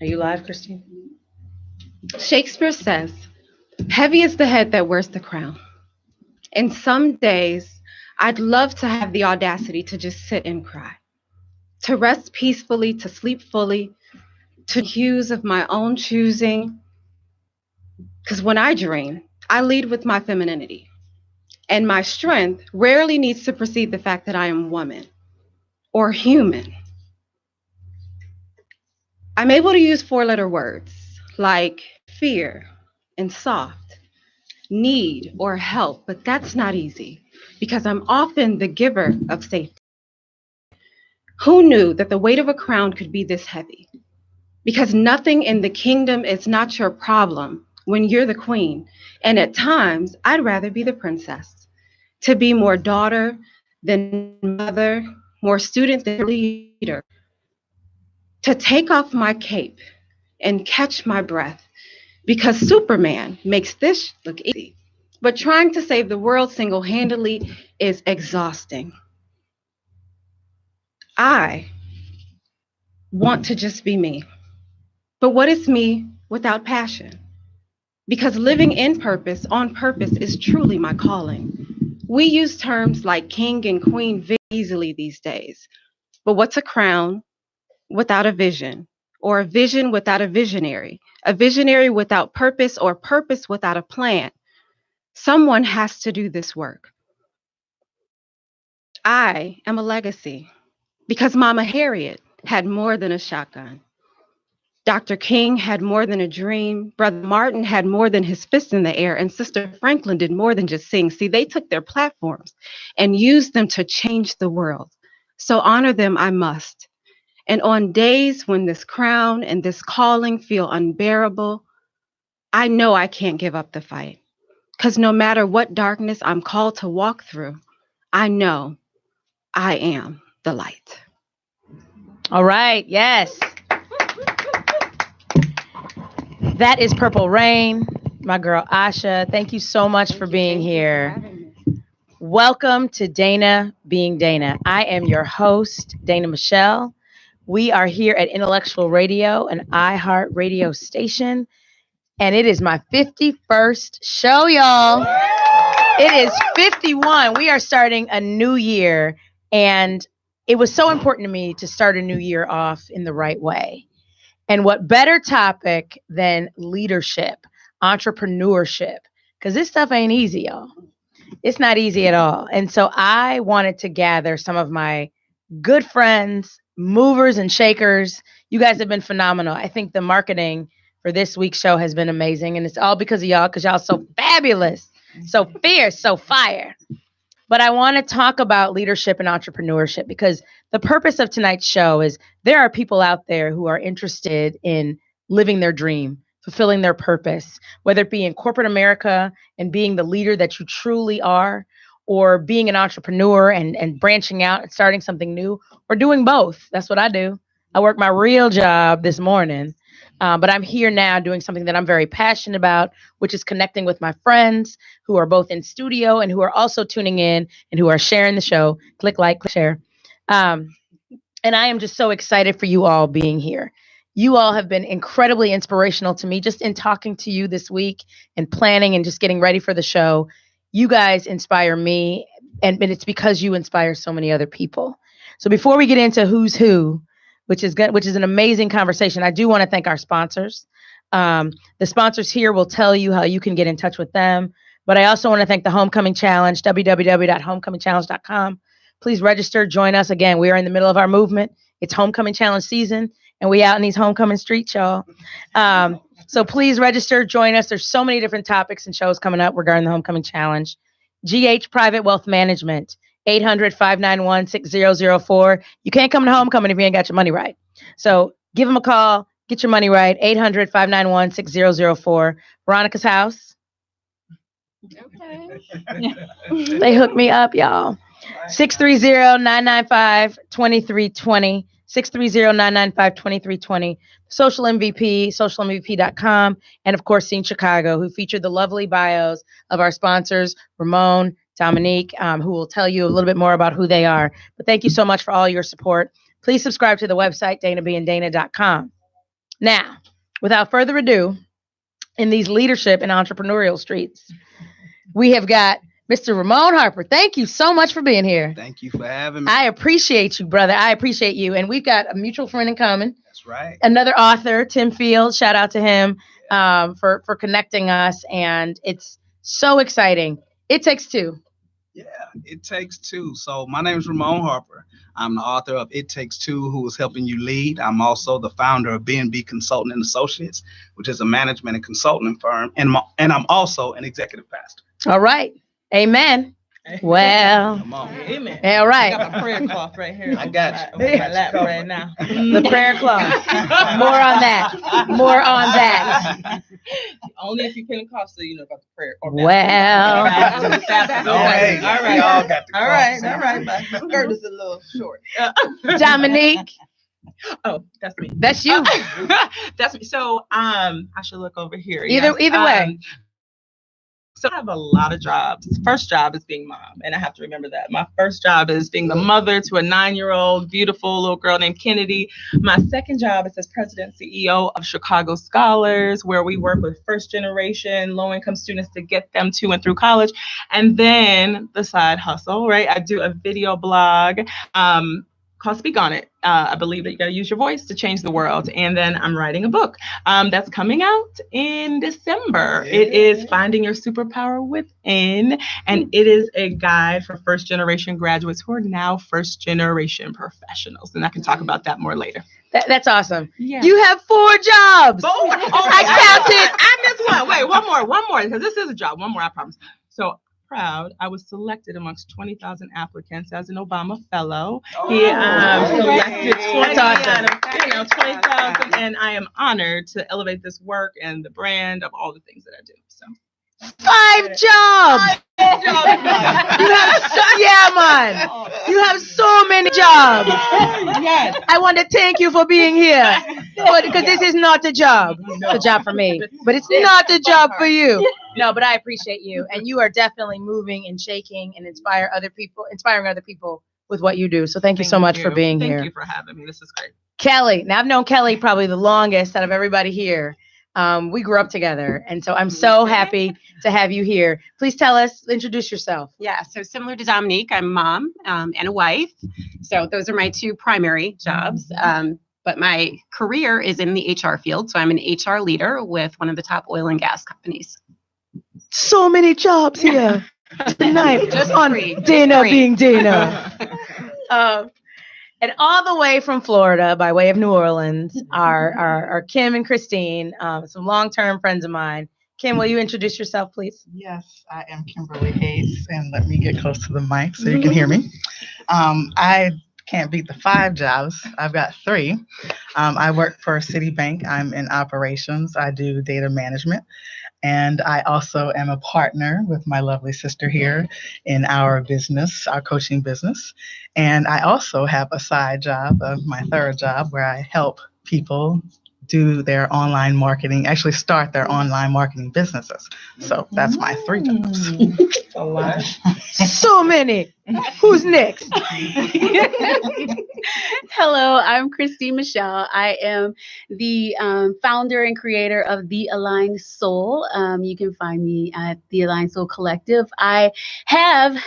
Are you live, Christine? Shakespeare says, heavy is the head that wears the crown. And some days, I'd love to have the audacity to just sit and cry, to rest peacefully, to sleep fully, to hues of my own choosing. Because when I dream, I lead with my femininity. And my strength rarely needs to precede the fact that I am woman or human. I'm able to use four-letter words like fear and soft, need or help, but that's not easy because I'm often the giver of safety. Who knew that the weight of a crown could be this heavy? Because nothing in the kingdom is not your problem when you're the queen. And at times, I'd rather be the princess, to be more daughter than mother, more student than leader, to take off my cape and catch my breath because Superman makes this look easy. But trying to save the world single handedly is exhausting. I want to just be me. But what is me without passion? Because living in purpose, on purpose, is truly my calling. We use terms like king and queen very easily these days. But what's a crown without a vision? Or a vision without a visionary? A visionary without purpose, or purpose without a plan? Someone has to do this work. I am a legacy because Mama Harriet had more than a shotgun. Dr. King had more than a dream. Brother Martin had more than his fist in the air. And Sister Franklin did more than just sing. See, they took their platforms and used them to change the world. So honor them I must. And on days when this crown and this calling feel unbearable, I know I can't give up the fight. Because no matter what darkness I'm called to walk through, I know I am the light. All right. Yes. That is Purple Rain, my girl Asha. Thank you so much for being here. Welcome to Dana Being Dana. I am your host, Dana Michelle. We are here at Intellectual Radio, an iHeart radio station, and it is my 51st show, y'all. It is 51. We are starting a new year, and it was so important to me to start a new year off in the right way. And what better topic than leadership, entrepreneurship? Because this stuff ain't easy, y'all. It's not easy at all. And so I wanted to gather some of my good friends, movers and shakers. You guys have been phenomenal. I think the marketing for this week's show has been amazing. And it's all because of y'all, because y'all so fabulous, so fierce, so fire. But I want to talk about leadership and entrepreneurship because the purpose of tonight's show is there are people out there who are interested in living their dream, fulfilling their purpose, whether it be in corporate America and being the leader that you truly are, or being an entrepreneur and branching out and starting something new, or doing both. That's what I do. I work my real job this morning, but I'm here now doing something that I'm very passionate about, which is connecting with my friends who are both in studio and who are also tuning in and who are sharing the show. Click like, click share. Um, and I am just so excited for you all being here. You all have been incredibly inspirational to me just in talking to you this week and planning and just getting ready for the show. You guys inspire me, and it's because you inspire so many other people. So before we get into who's who, which is good, which is an amazing conversation, I do want to thank our sponsors. The sponsors here will tell you how you can get in touch with them. But I also want to thank the Homecoming Challenge, www.homecomingchallenge.com. Please register, join us. Again, we are in the middle of our movement. It's Homecoming Challenge season, and we out in these homecoming streets, y'all. So please register, join us. There's so many different topics and shows coming up regarding the Homecoming Challenge. GH Private Wealth Management, 800-591-6004. You can't come to homecoming if you ain't got your money right. So give them a call, get your money right, 800-591-6004. Veronica's house. Okay. They hooked me up, y'all. 630-995-2320. 630-995-2320. Social MVP, socialmvp.com. And of course, Scene Chicago, who featured the lovely bios of our sponsors, Ramon, Dominique, who will tell you a little bit more about who they are. But thank you so much for all your support. Please subscribe to the website, danabeanddana.com. Now, without further ado, in these leadership and entrepreneurial streets, we have got Mr. Ramon Harper. Thank you so much for being here. Thank you for having me. I appreciate you, brother. I appreciate you. And we've got a mutual friend in common. That's right. Another author, Tim Fields. Shout out to him for connecting us. And it's so exciting. It takes two. Yeah, It Takes Two. So my name is Ramon Harper. I'm the author of It Takes Two, who is helping you lead. I'm also the founder of B&B Consulting and Associates, which is a management and consulting firm. And I'm also an executive pastor. All right. Amen. Well, Come on. Amen. all right. I got my prayer cloth right here. I got you. On my lap right now. The prayer club. More on that. More on that. Only if you're Pentecostal, you know about the prayer. Or Well. Hey, all we right. all got the All right. cross. All right. My skirt is a little short. Dominique, Oh, that's me. that's you. That's me. So, I should look over here. Either way. So I have a lot of jobs. First job is being mom, and I have to remember that. My first job is being the mother to a 9-year-old beautiful little girl named Kennedy. My second job is as president and CEO of Chicago Scholars, where we work with first generation low-income students to get them to and through college. And then the side hustle, right? I do a video blog called Speak On It. I believe that you got to use your voice to change the world. And then I'm writing a book that's coming out in December. Yeah. It is Finding Your Superpower Within. And it is a guide for first generation graduates who are now first generation professionals. And I can talk about that more later. That's awesome. Yeah. You have 4 jobs. I missed one. Wait, one more, because this is a job. One more, I promise. So proud, I was selected amongst 20,000 applicants as an Obama Fellow. He selected 20 out of 20,000, and I am honored to elevate this work and the brand of all the things that I do. So 5 jobs. You have so many jobs. yes, I want to thank you for being here. Because this is not a job. It's a job for me, but it's not a job for you. No, but I appreciate you. And you are definitely moving and shaking and inspiring other people with what you do. So thank you so much for being here. Thank you for having me. This is great. Kelly. Now, I've known Kelly probably the longest out of everybody here. We grew up together. And so I'm so happy to have you here. Please introduce yourself. Yeah, so similar to Dominique, I'm a mom and a wife. So those are my 2 primary jobs. But my career is in the HR field. So I'm an HR leader with one of the top oil and gas companies. So many jobs here tonight. Just on 3. Dana 3. being Dana. And all the way from Florida by way of New Orleans are Kim and Christine, some long-term friends of mine. Kim, will you introduce yourself, please? Yes, I am Kimberly Hayes, and let me get close to the mic so you can hear me. I can't beat the 5 jobs. I've got 3. I work for Citibank. I'm in operations. I do data management. And I also am a partner with my lovely sister here in our business, our coaching business. And I also have a side job of my 3rd job where I help people do their online marketing, actually start their online marketing businesses. So that's my 3 jobs. A lot. So many. Who's next? Hello, I'm Christine Michelle. I am the founder and creator of The Aligned Soul. You can find me at The Aligned Soul Collective. I have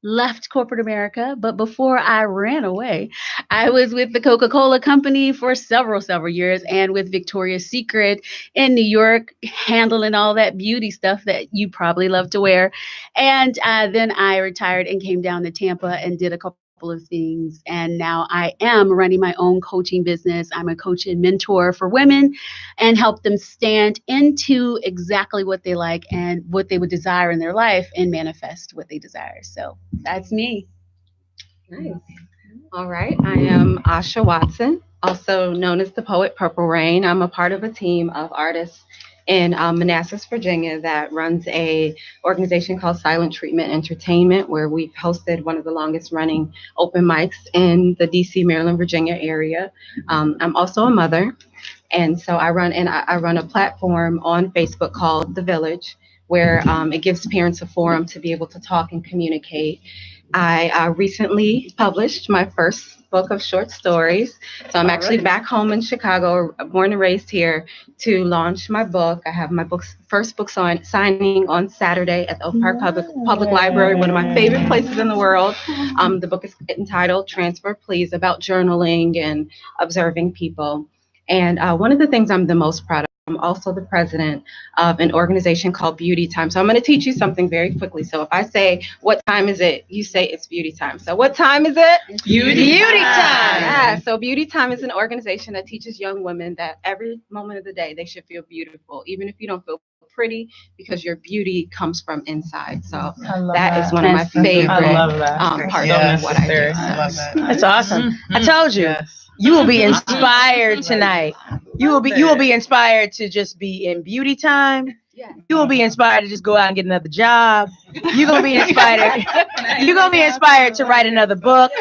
left corporate America, but before I ran away, I was with the Coca-Cola company for several years and with Victoria's Secret in New York, handling all that beauty stuff that you probably love to wear. And then I retired and came down to Tampa and did a couple of things. And now I am running my own coaching business. I'm a coach and mentor for women and help them stand into exactly what they like and what they would desire in their life and manifest what they desire. So that's me. Nice. All right. I am Asha Watson, also known as the Poet Purple Rain. I'm a part of a team of artists in Manassas, Virginia, that runs a organization called Silent Treatment Entertainment, where we've hosted one of the longest running open mics in the DC, Maryland, Virginia area. I'm also a mother, and so I run a platform on Facebook called The Village, where it gives parents a forum to be able to talk and communicate I recently published my first book of short stories. So I'm actually back home in Chicago, born and raised here, to launch my book. I have my first book signing on Saturday at the Oak Park Public Library, one of my favorite places in the world. The book is entitled Transfer Please, about journaling and observing people. And one of the things I'm the most proud of, I'm also the president of an organization called Beauty Time. So I'm going to teach you something very quickly. So if I say, what time is it? You say it's beauty time. So what time is it? Beauty time. Yeah. So Beauty Time is an organization that teaches young women that every moment of the day they should feel beautiful, even if you don't feel pretty, because your beauty comes from inside. So that is one of my favorite parts of what I do. I love that. That's awesome. I told you. Yes. You will be inspired tonight. You will be inspired to just be in beauty time. You will be inspired to just go out and get another job. You're gonna be inspired. You're gonna be inspired to write another book.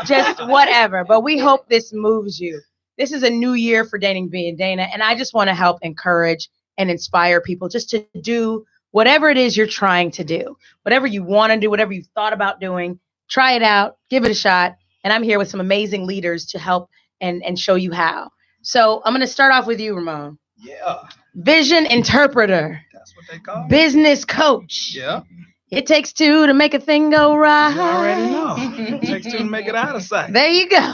Just whatever. But we hope this moves you. This is a new year for Dating Being Dana, and I just want to help encourage and inspire people just to do whatever it is you're trying to do. Whatever you want to do, whatever you thought about doing, try it out, give it a shot. And I'm here with some amazing leaders to help and show you how. So I'm going to start off with you, Ramon. Yeah. Vision interpreter. That's what they call me. Business coach. Yeah. It takes two to make a thing go right. You already know. It takes two to make it out of sight. There you go.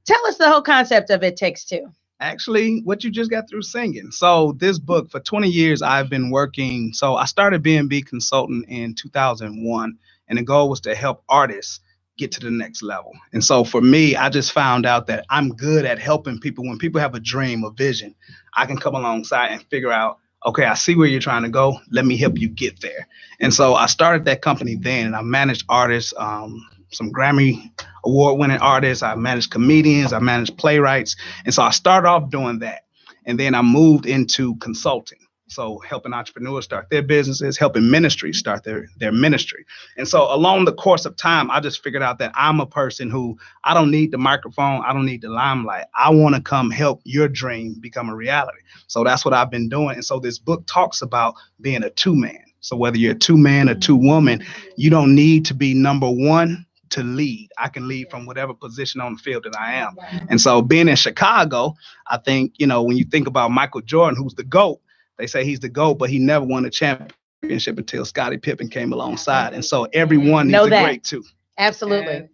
Tell us the whole concept of It Takes Two. Actually, what you just got through singing. So this book, for 20 years, I've been working. So I started B&B Consultant in 2001, and the goal was to help artists get to the next level. And so for me, I just found out that I'm good at helping people. When people have a dream, a vision, I can come alongside and figure out, okay, I see where you're trying to go. Let me help you get there. And so I started that company then, and I managed artists, some Grammy award-winning artists. I managed comedians. I managed playwrights. And so I started off doing that. And then I moved into consulting. So helping entrepreneurs start their businesses, helping ministries start their ministry. And so along the course of time, I just figured out that I'm a person who, I don't need the microphone. I don't need the limelight. I want to come help your dream become a reality. So that's what I've been doing. And so this book talks about being a two-man. So whether you're a two-man or two-woman, you don't need to be number one to lead. I can lead from whatever position on the field that I am. And so being in Chicago, I think, when you think about Michael Jordan, who's the GOAT, they say he's the GOAT, but he never won a championship until Scottie Pippen came alongside. And so everyone needs a great two. Absolutely.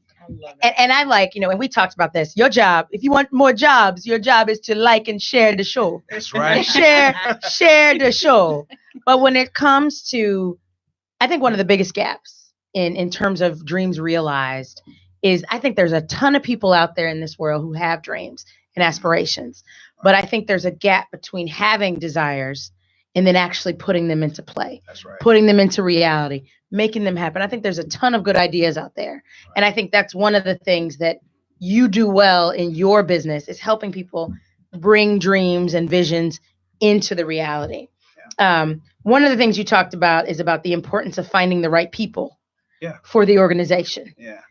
And I like, and we talked about this. Your job, if you want more jobs, your job is to like and share the show. That's right. share the show. But when it comes to, I think one of the biggest gaps in terms of dreams realized is I think there's a ton of people out there in this world who have dreams and aspirations. But I think there's a gap between having desires and then actually putting them into play. That's right. Putting them into reality, making them happen. I think there's a ton of good ideas out there. Right. And I think that's one of the things that you do well in your business is helping people bring dreams and visions into the reality. Yeah. One of the things you talked about is about the importance of finding the right people for the organization. Yeah.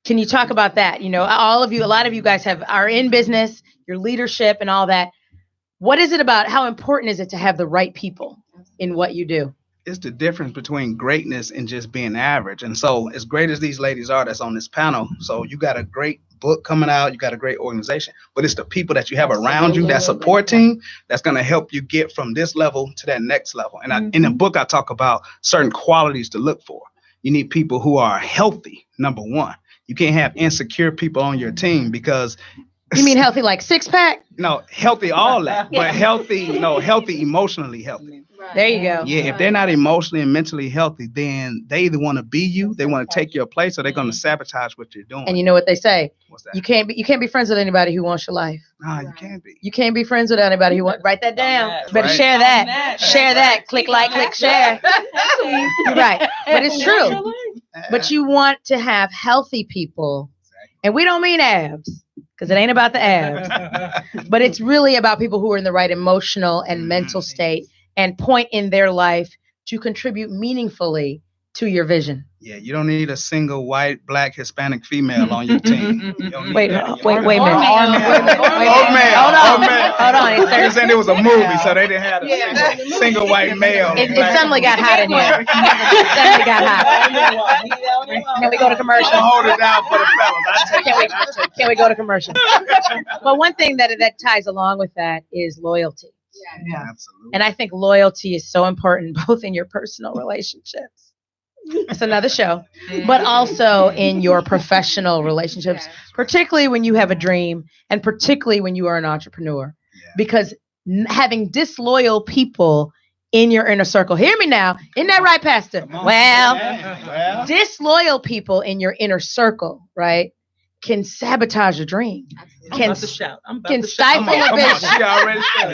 Can you talk about that? A lot of you guys are in business, your leadership and all that. What is it about? How important is it to have the right people in what you do? It's the difference between greatness and just being average. And so as great as these ladies are that's on this panel, so you got a great book coming out, you got a great organization, but it's the people that you have around you, that support team, that's going to help you get from this level to that next level. And in the book, I talk about certain qualities to look for. You need people who are healthy, number one. You can't have insecure people on your team because. You mean healthy like six pack? No, healthy, all that, but healthy, emotionally healthy. Right. There you go. Yeah, if they're not emotionally and mentally healthy, then they either want to be you, they want to take your place, or they're going to sabotage what you're doing. And you know what they say? What's that? You can't be friends with anybody who wants your life. No, you can't be. You can't be friends with anybody who wants. Write that down. Better right. Share that. Share that. Click like, click share. You're right, but it's true. But you want to have healthy people, and we don't mean abs. Because it ain't about the abs, but it's really about people who are in the right emotional and mental state and point in their life to contribute meaningfully to your vision? Yeah, you don't need a single white, black, Hispanic female on your team. You don't need Wait that a in your minute. life. Hold on. It's They said it was a movie, so they didn't have a single white male. It suddenly got hot in here. It suddenly got hot. Can we go to commercial? I'll hold it down for the fellas. Can we go to commercial? But one thing that ties along with that is loyalty. Yeah, absolutely. And I think loyalty is so important both in your personal relationships. It's another show, but also in your professional relationships, particularly when you have a dream and particularly when you are an entrepreneur, because having disloyal people in your inner circle, hear me now, isn't that right, Pastor? Well, disloyal people in your inner circle, right, can sabotage your dream. Can stifle your vision.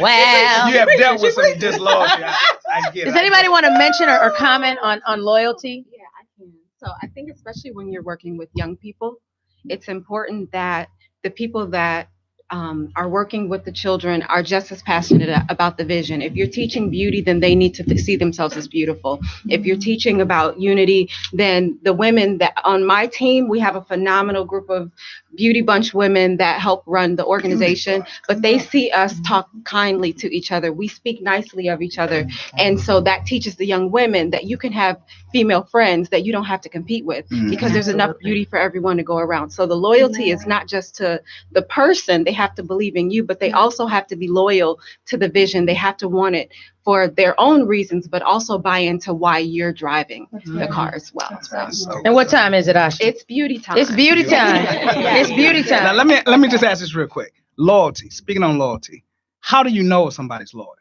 Well, you have dealt with some disloyalty. I get it. Does anybody want to mention or comment on loyalty? Yeah, I can. So I think especially when you're working with young people, it's important that the people that are working with the children are just as passionate about the vision. If you're teaching beauty, then they need to see themselves as beautiful. If you're teaching about unity, then the women that on my team, we have a phenomenal group of Beauty Bunch women that help run the organization, but they see us talk kindly to each other. We speak nicely of each other. And so that teaches the young women that you can have female friends that you don't have to compete with because there's enough beauty for everyone to go around. So the loyalty is not just to the person, they have to believe in you, but they also have to be loyal to the vision. They have to want it for their own reasons, but also buy into why you're driving the car as well. So. And what time is it, Asha? It's beauty time. It's beauty time. It's beauty time. Now let me just ask this real quick. Loyalty. Speaking on loyalty, how do you know if somebody's loyal?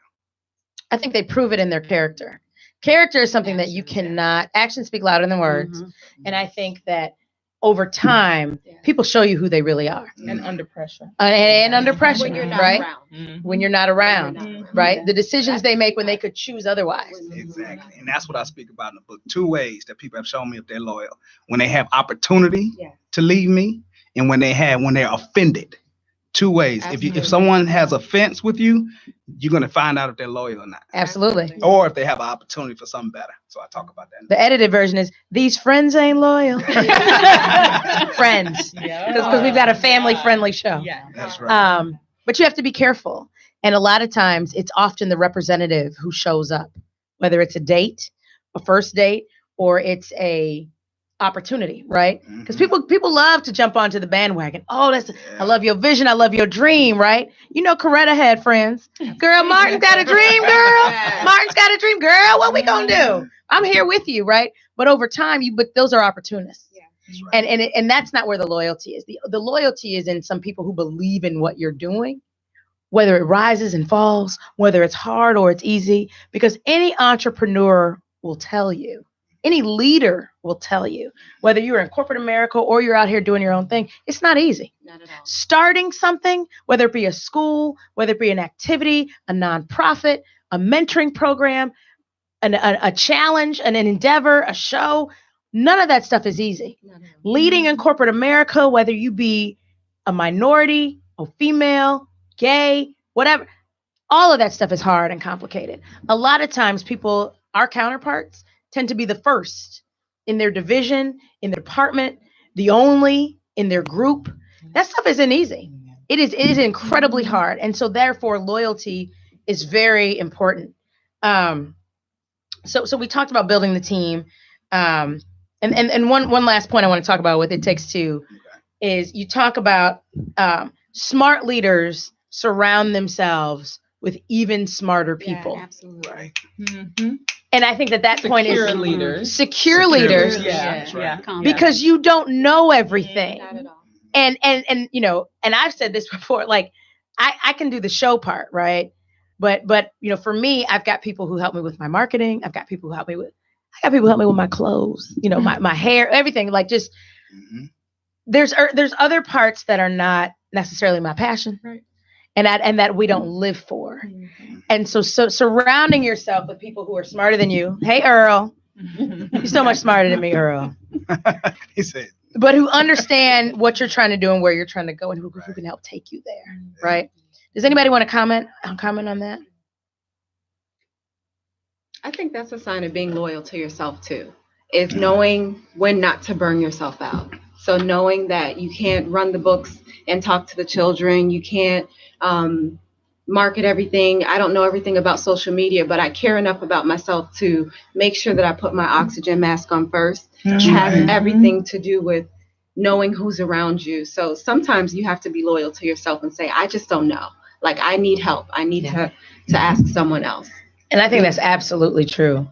I think they prove it in their character. Character is something that you cannot. Actions speak louder than words, and I think that over time, people show you who they really are. And under pressure. And under pressure, when you're not right? around. When you're not around, right? The decisions they make when they could choose otherwise. Exactly. And that's what I speak about in the book. 2 ways that people have shown me if they're loyal. When they have opportunity to leave me, and when they're offended. 2 ways. If someone has offense with you, you're going to find out if they're loyal or not. Absolutely. Or if they have an opportunity for something better. So I talk about that. The edited version is, these friends ain't loyal. Friends. Because we've got a family-friendly show. Yeah. That's right. But you have to be careful. And a lot of times, it's often the representative who shows up, whether it's a date, a first date, or it's a opportunity, right? Because people love to jump onto the bandwagon. Oh, I love your vision. I love your dream, right? You know, Coretta had friends. Girl, Martin's got a dream, girl. Martin's got a dream, girl. What we gonna do? I'm here with you, right? But over time, but those are opportunists. Yeah. And that's not where the loyalty is. The loyalty is in some people who believe in what you're doing, whether it rises and falls, whether it's hard or it's easy, because any entrepreneur will tell you, any leader will tell you, whether you're in corporate America or you're out here doing your own thing, it's not easy. Not at all. Starting something, whether it be a school, whether it be an activity, a nonprofit, a mentoring program, a challenge, an endeavor, a show, none of that stuff is easy. Leading in corporate America, whether you be a minority, a female, gay, whatever, all of that stuff is hard and complicated. A lot of times people, our counterparts, tend to be the first in their division, in their department, the only in their group. That stuff isn't easy. It is incredibly hard. And so therefore loyalty is very important. So we talked about building the team. And one last point I want to talk about with It Takes Two is you talk about smart leaders surround themselves with even smarter people. Yeah, absolutely. Right. And I think that point is secure leaders. Yeah. Because you don't know everything. Not at all. And you know, and I've said this before, like I can do the show part, right? But you know, for me, I've got people who help me with my marketing. I got people who help me with my clothes, you know, my hair, everything. Like just there's other parts that are not necessarily my passion. Right. And that we don't live for. And so surrounding yourself with people who are smarter than you. Hey, Earl, you're so much smarter than me, Earl. He said. But who understand what you're trying to do and where you're trying to go and who can help take you there, right? Does anybody want to comment on that? I think that's a sign of being loyal to yourself too. is knowing when not to burn yourself out. So knowing that you can't run the books and talk to the children, you can't market everything. I don't know everything about social media, but I care enough about myself to make sure that I put my oxygen mask on first. It has everything to do with knowing who's around you. So sometimes you have to be loyal to yourself and say, I just don't know. Like, I need help. I need to ask someone else. And I think that's absolutely true.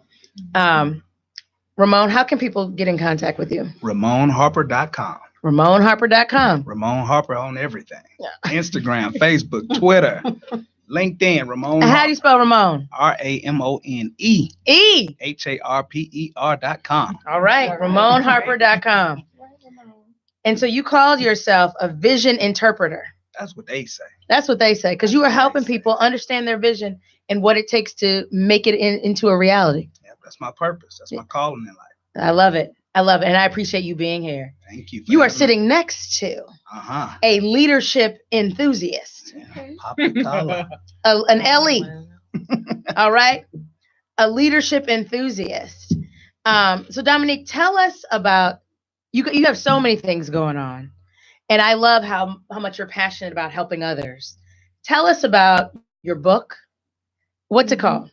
Ramon, how can people get in contact with you? RamonHarper.com. RamonHarper.com. Ramon Harper on everything. Instagram, Facebook, Twitter, LinkedIn, Ramon. And how do you spell Ramon? RAMONE. HARPER.com. All right, RamonHarper.com. And so you called yourself a vision interpreter. That's what they say. That's what they say, because you are helping people understand their vision and what it takes to make it into a reality. Yeah, that's my purpose. That's my calling in life. I love it. I love it. And I appreciate you being here. Thank you. You are sitting next to a leadership enthusiast. Yeah, Papa collar. An LE. All right. A leadership enthusiast. So Dominique, tell us about, you have so many things going on. And I love how much you're passionate about helping others. Tell us about your book. What's it called?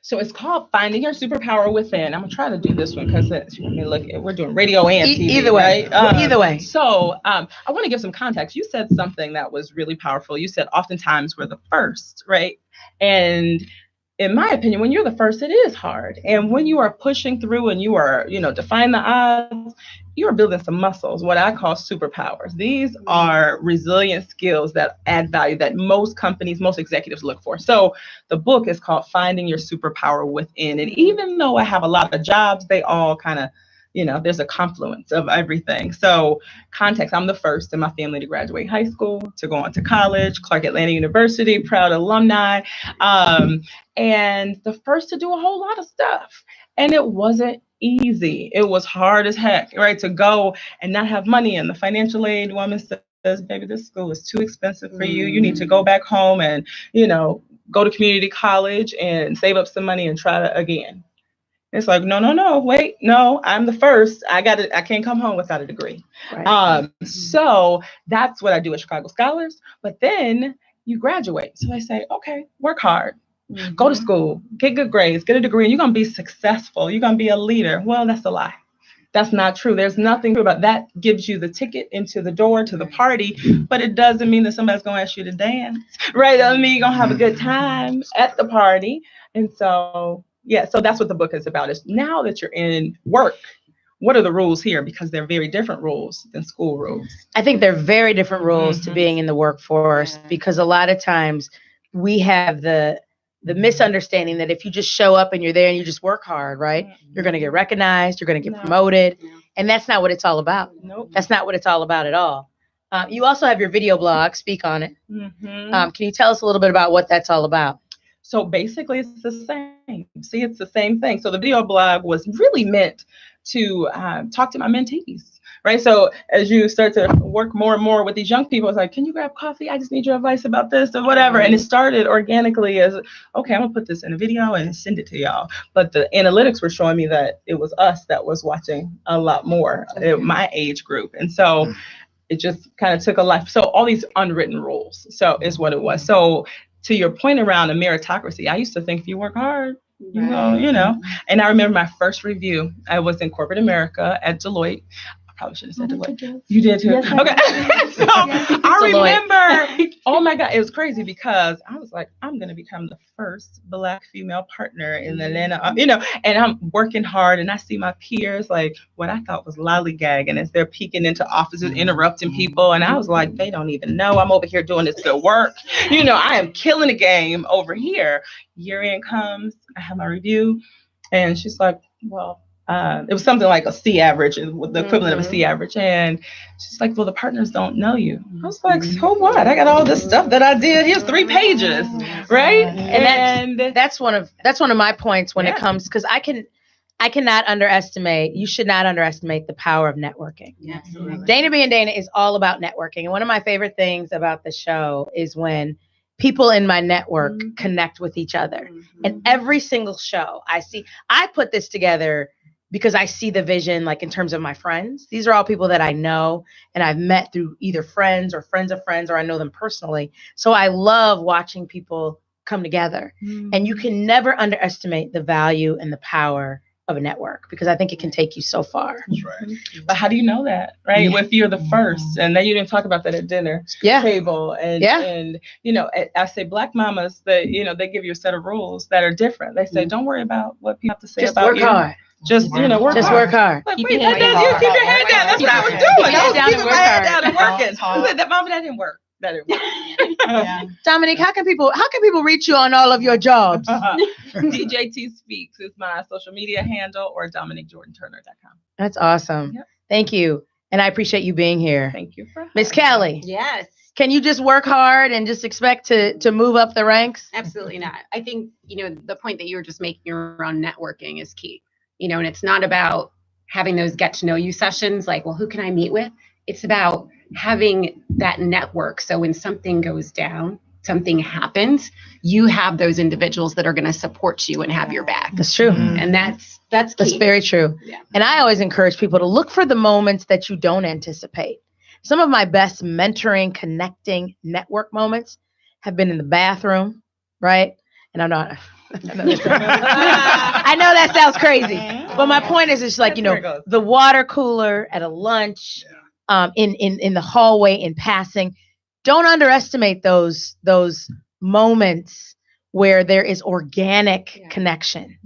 So it's called Finding Your Superpower Within. I'm gonna try to do this one because we're doing radio and TV. Either way, right? Either way. So I want to give some context. You said something that was really powerful. You said oftentimes we're the first, right? And in my opinion, when you're the first, it is hard. And when you are pushing through and you are, defying the odds, you are building some muscles, what I call superpowers. These are resilient skills that add value that most companies, most executives look for. So the book is called Finding Your Superpower Within. And even though I have a lot of jobs, they all kind of, there's a confluence of everything. So context, I'm the first in my family to graduate high school, to go on to college, Clark Atlanta University, proud alumni, and the first to do a whole lot of stuff. And it wasn't easy. It was hard as heck, right? To go and not have money. And the financial aid woman says, baby, this school is too expensive for you. You need to go back home and, go to community college and save up some money and try it again. It's like, no, wait, no, I'm the first. I can't come home without a degree. Right. So that's what I do at Chicago Scholars. But then you graduate. So I say, okay, work hard. Go to school, get good grades, get a degree, and you're going to be successful. You're going to be a leader. Well, that's a lie. That's not true. There's nothing true about that. Gives you the ticket into the door to the party, but it doesn't mean that somebody's going to ask you to dance, right? It doesn't mean you're going to have a good time at the party. And so, so that's what the book is about, is now that you're in work, what are the rules here? Because they're very different rules than school rules. I think they're very different rules to being in the workforce, because a lot of times we have the misunderstanding that if you just show up and you're there and you just work hard, right, you're going to get recognized, you're going to get promoted. And that's not what it's all about. Nope. That's not what it's all about at all. You also have your video blog, Speak On It. Can you tell us a little bit about what that's all about? So basically it's the same. See, it's the same thing. So the video blog was really meant to talk to my mentees. Right. So as you start to work more and more with these young people, it's like, can you grab coffee? I just need your advice about this or whatever. And it started organically as, okay, I'm gonna put this in a video and send it to y'all. But the analytics were showing me that it was us that was watching a lot more, my age group. And so it just kind of took a life. So all these unwritten rules. So is what it was. So to your point around a meritocracy, I used to think if you work hard, you go, And I remember my first review. I was in corporate America at Deloitte. Probably should have said Deloitte. You did too. Yes, okay. So I remember, oh my God, it was crazy because I was like, I'm going to become the first Black female partner in Atlanta, and I'm working hard and I see my peers like what I thought was lollygagging as they're peeking into offices, interrupting people. And I was like, they don't even know I'm over here doing this good work. I am killing the game over here. Year end comes, I have my review and she's like, well, it was something like a C average, the equivalent of a C average. And she's like, well, the partners don't know you. I was like, so what? I got all this stuff that I did. Here's 3 pages, right? And that's one of my points when it comes, because I cannot underestimate, you should not underestimate the power of networking. Absolutely. Dana Being Dana is all about networking. And one of my favorite things about the show is when people in my network connect with each other. And every single show I put this together because I see the vision, like in terms of my friends. These are all people that I know and I've met through either friends or friends of friends, or I know them personally. So I love watching people come together. And you can never underestimate the value and the power of a network, because I think it can take you so far. That's right. But how do you know that, right? Yeah. If you're the first, and then you didn't talk about that at dinner table, and you know, I say Black mamas, that you know, they give you a set of rules that are different. They say, don't worry about what people have to say Just about work you. hard. Just you know, work Just hard. work hard. Like, Keep wait, your that head does, you down. keep your head down. That's Keep what I your was head doing. down. I was Keep keeping your my head head down and down. working. Hard. I said, that mama, that didn't work. That didn't work. Yeah. Dominique, how can people reach you on all of your jobs? DJT Speaks is my social media handle, or DominiqueJordanTurner.com. That's awesome. Yep. Thank you. And I appreciate you being here. Thank you for Miss having me. Kelly, Yes, can you just work hard and just expect to move up the ranks? absolutely not. I think, the point that you were just making around networking is key, and it's not about having those get to know you sessions like, well, who can I meet with? It's about having that network. So when something goes down, something happens, you have those individuals that are going to support you and have your back. That's true. And that's key. That's very true. Yeah. And I always encourage people to look for the moments that you don't anticipate. Some of my best mentoring, connecting, network moments have been in the bathroom, right? And I'm not. I know that sounds crazy, but my point is, it's like, the water cooler at a lunch, in the hallway, in passing. Don't underestimate those moments where there is organic connection.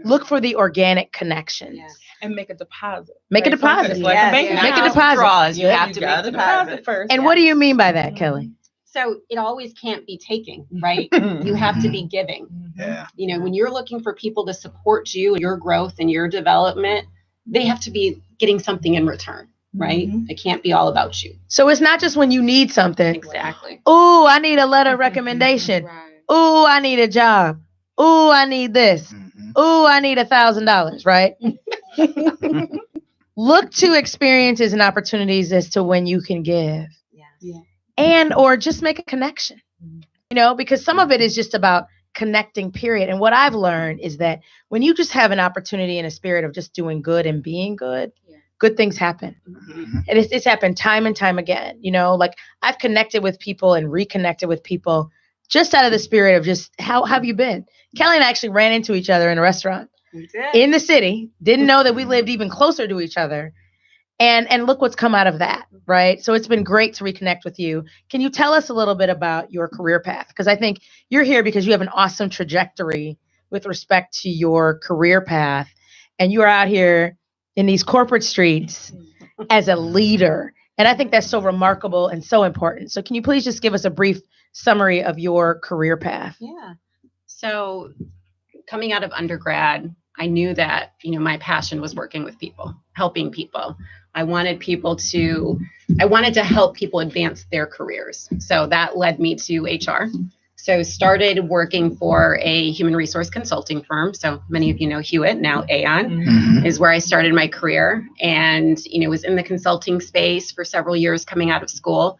Look for the organic connections. Yes. And make a deposit. Make a deposit. It's like a bank Make account. a deposit. Draws, you Yeah, have you to gotta make a deposit. first. And what do you mean by that, Kelly? So it always can't be taking, right? You have to be giving. Yeah. When you're looking for people to support you and your growth and your development, they have to be getting something in return, right? It can't be all about you. So it's not just when you need something. Exactly. Ooh, I need a letter of recommendation. Right. Ooh, I need a job. Ooh, I need this. Ooh, I need $1,000, right? Look to experiences and opportunities as to when you can give. Yeah. And or just make a connection, because some of it is just about connecting, period. And what I've learned is that when you just have an opportunity and a spirit of just doing good and being good, good things happen. And it's happened time and time again. Like I've connected with people and reconnected with people just out of the spirit of just, how have you been? Kelly and I actually ran into each other in a restaurant in the city, didn't know that we lived even closer to each other. And look what's come out of that, right? So it's been great to reconnect with you. Can you tell us a little bit about your career path? Because I think you're here because you have an awesome trajectory with respect to your career path. And you are out here in these corporate streets as a leader. And I think that's so remarkable and so important. So can you please just give us a brief summary of your career path? Yeah. So coming out of undergrad, I knew that, my passion was working with people, helping people. I wanted to help people advance their careers. So that led me to HR. So started working for a human resource consulting firm. So many of you know Hewitt, now Aon, is where I started my career, and, was in the consulting space for several years coming out of school.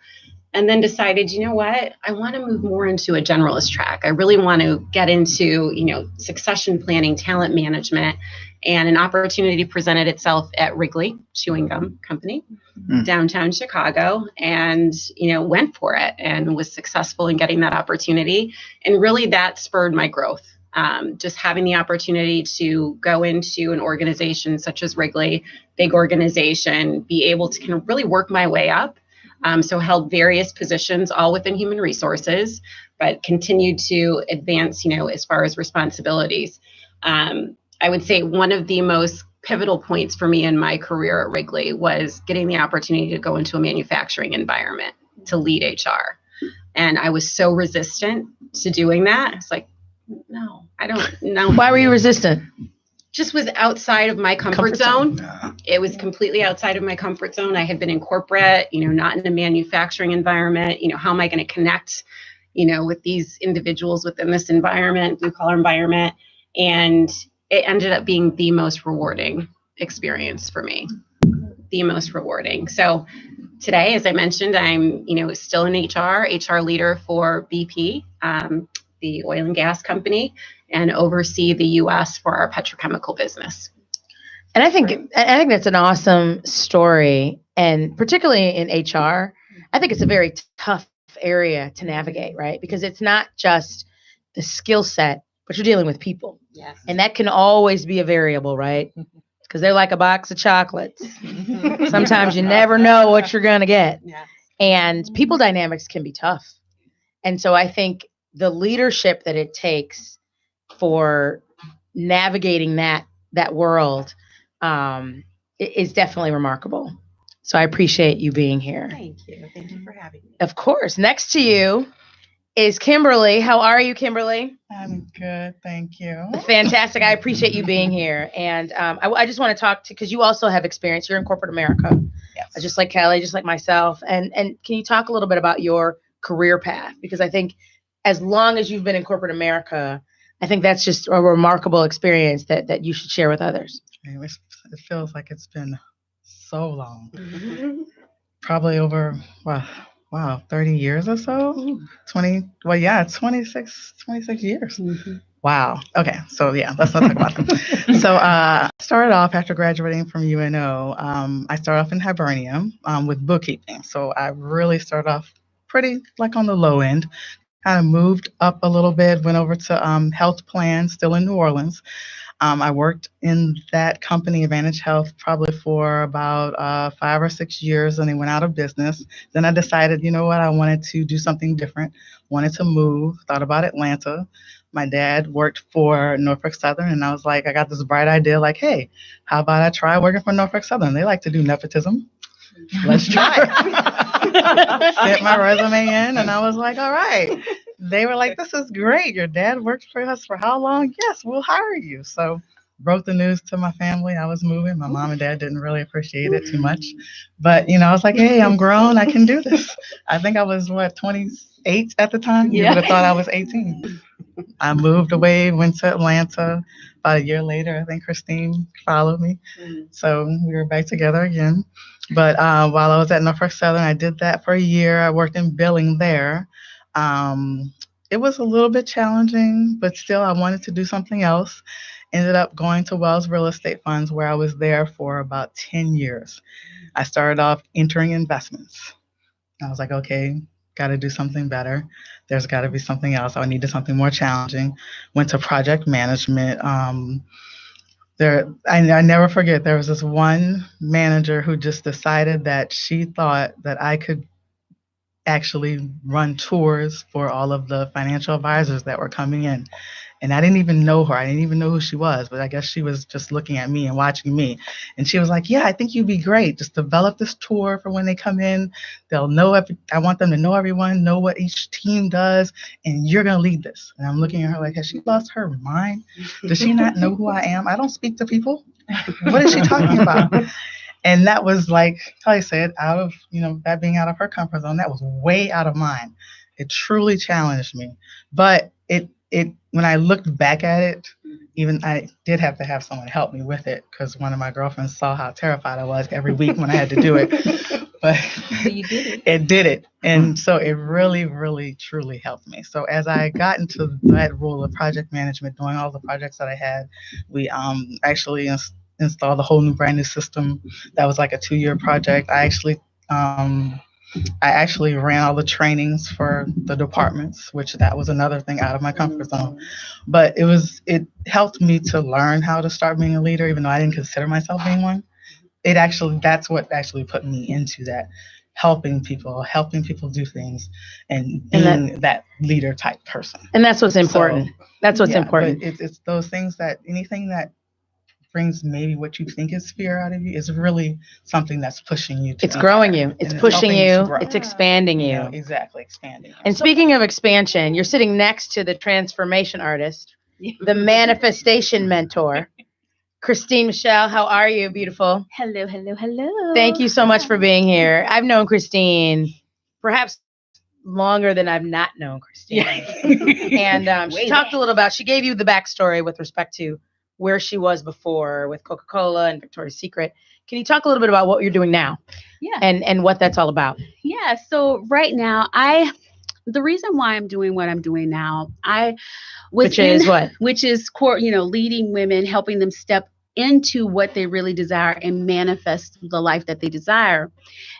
And then decided, what? I want to move more into a generalist track. I really want to get into, succession planning, talent management, and an opportunity presented itself at Wrigley Chewing Gum Company, downtown Chicago, and, went for it and was successful in getting that opportunity. And really that spurred my growth. Just having the opportunity to go into an organization such as Wrigley, big organization, be able to kind of really work my way up. So held various positions, all within human resources, but continued to advance, as far as responsibilities. I would say one of the most pivotal points for me in my career at Wrigley was getting the opportunity to go into a manufacturing environment to lead HR. And I was so resistant to doing that. It's like, no, I don't know. Why were you resistant? Just was outside of my comfort zone. It was completely outside of my comfort zone. I had been in corporate, not in a manufacturing environment. How am I going to connect, with these individuals within this environment, blue collar environment? And it ended up being the most rewarding experience for me, the most rewarding. So today, as I mentioned, I'm, still in HR leader for BP, the oil and gas company, and oversee the U.S. for our petrochemical business. And I think that's an awesome story, and particularly in HR, I think it's a very tough area to navigate, right? Because it's not just the skill set, but you're dealing with people, Yes. and that can always be a variable, right? Because they're like a box of chocolates. Sometimes you never know what you're gonna get, Yeah. and people dynamics can be tough. And so I think the leadership that it takes for navigating that world is definitely remarkable. So I appreciate you being here. Thank you. Thank you for having me. Of course. Next to you is Kimberly. How are you, Kimberly? I'm good, thank you. Fantastic. I appreciate you being here. And I just want to talk to, because you also have experience. You're in corporate America, Yes. just like Kelly, just like myself. And can you talk a little bit about your career path? Because I think as long as you've been in corporate America, I think that's just a remarkable experience that you should share with others. It feels like it's been so long. Probably over, 30 years or so? 26 years. Wow. Okay. So yeah, let's not talk about them. So I started off after graduating from UNO. I started off in Hibernian with bookkeeping. So I really started off pretty like on the low end. Kind of moved up a little bit, went over to health plans, still in New Orleans. I worked in that company, Advantage Health, probably for about 5 or 6 years, and they went out of business. Then I decided, you know what, I wanted to do something different, wanted to move, thought about Atlanta. My dad worked for Norfolk Southern, and I was like, I got this bright idea, like, hey, how about I try working for Norfolk Southern? They like to do nepotism. Let's try it. Sent my resume in, and I was like, all right. They were like, this is great. Your dad worked for us for how long? Yes, we'll hire you. So broke the news to my family. I was moving. My mom and dad didn't really appreciate it too much. But, I was like, hey, I'm grown. I can do this. I think I was, 28 at the time? You would have thought I was 18. I moved away, went to Atlanta. About a year later, I think Christine followed me. So we were back together again. But while I was at Norfolk Southern, I did that for a year. I worked in billing there. It was a little bit challenging, but still I wanted to do something else. Ended up going to Wells Real Estate Funds, where I was there for about 10 years. I started off entering investments. I was like, okay, got to do something better. There's got to be something else. I needed something more challenging. Went to project management. I never forget, there was this one manager who just decided that she thought that I could actually run tours for all of the financial advisors that were coming in. And I didn't even know her. I didn't even know who she was, but I guess she was just looking at me and watching me. And she was like, yeah, I think you'd be great. Just develop this tour for when they come in. They'll know, I want them to know everyone, know what each team does, and you're going to lead this. And I'm looking at her like, has she lost her mind? Does she not know who I am? I don't speak to people. What is she talking about? And that was, like Kelly said, out of, that being out of her comfort zone, that was way out of mine. It truly challenged me. But it when I looked back at it, even I did have to have someone help me with it, because one of my girlfriends saw how terrified I was every week when I had to do it. But you did it. It did it. And so it really, really, truly helped me. So as I got into that role of project management, doing all the projects that I had, we actually installed a whole new brand new system. That was like a 2-year project. I actually ran all the trainings for the departments, which that was another thing out of my comfort zone. But it helped me to learn how to start being a leader, even though I didn't consider myself being one. That's what actually put me into that, helping people do things, and being that leader type person. And that's what's important. That's what's important. But it's those things, that anything that brings maybe what you think is fear out of you is really something that's pushing you to it's growing you. It's pushing you. It's expanding you. Exactly, expanding you. And speaking of expansion, you're sitting next to the transformation artist, the manifestation mentor, Christine Michelle. How are you, beautiful? Hello. Thank you so much for being here. I've known Christine perhaps longer than I've not known Christine. And she talked a little about, she gave you the backstory with respect to where she was before with Coca-Cola and Victoria's Secret. Can you talk a little bit about what you're doing now? Yeah. And what that's all about? Yeah. So right now, the reason why I'm doing what I'm doing now, Which is what? Which is core, leading women, helping them step into what they really desire and manifest the life that they desire